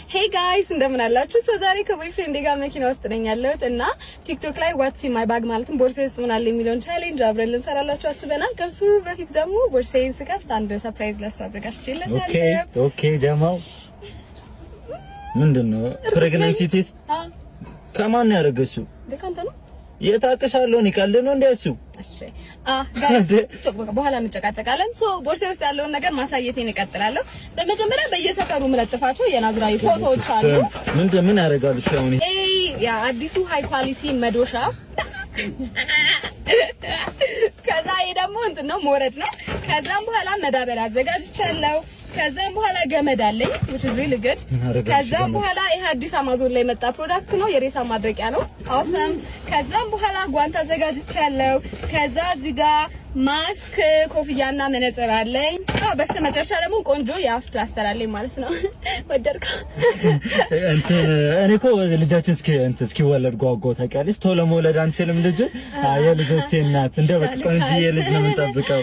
Hey guys እንደምን አላችሁ? ዛሬ ከቦይፍሬንድ ጋር መኪና ውስጥ ነኝ ያለሁት እና ቲክቶክ ላይ ዋትስ ኢን ማይ ባግ ማለትም ቦርሳዬ ውስጥ ምን አለ የሚለውን ቻሌንጅ አብረን ልንሰራላችሁ አስበናል። ከሱ በፊት ደግሞ ቦርሳዬን ስከፍት አንድ ሰርፕራይዝ ለሷ አዘጋጅቼላታለሁ። ኦኬ ጀማው ምንድነው? ፕሬግናንሲ ቴስት ከማን ነው ያደረገችው? ደካንተ ነው የታቀሻለሁ ነው ይቀል ነው እንደሱ። እሺ ጋይስ በኋላ እንጨቃጨቃለን። ቦርሳዬ ውስጥ ያለውን ነገር ማሳየቴን እቀጥላለሁ። በመጀመሪያ በየሰፈሩ መለጥፋቸው የናዝራዊ ፎቶዎች አሉ። ምን ያደርጋሉ? ሻውኒ ያ አዲሱ ሃይ ኳሊቲ መዶሻ። ከዛ ደግሞ እንትን ነው ሞረድ ነው። ከዛም በኋላ መዳበሪያ አዘጋጅቻለሁ። ከዛም በኋላ ገመድ አለኝ which is really good። ከዛም በኋላ ይሄ አዲስ አማዞን ላይ መጣ ፕሮዳክት ነው፣ የሬሳ ማድረቂያ ነው። awesome። ከዛም በኋላ ጓንት አዘጋጅቻለሁ። ከዛ እዚህ ጋር ማስክ፣ ኮፍያና መነጽር አለኝ። በስተመጨረሻ ደግሞ ቆንጆ የአፍ ፕላስተር አለኝ ማለት ነው። ወደድካ? እኔ እኮ ልጃችን እስኪወለድ ጓጓው ታውቂያለሽ። ቶሎ መውለድ አንችልም ልጅ የልጆቼ እናት እንደ በቃ እንጂ የልጅ ነው የምንጠብቀው።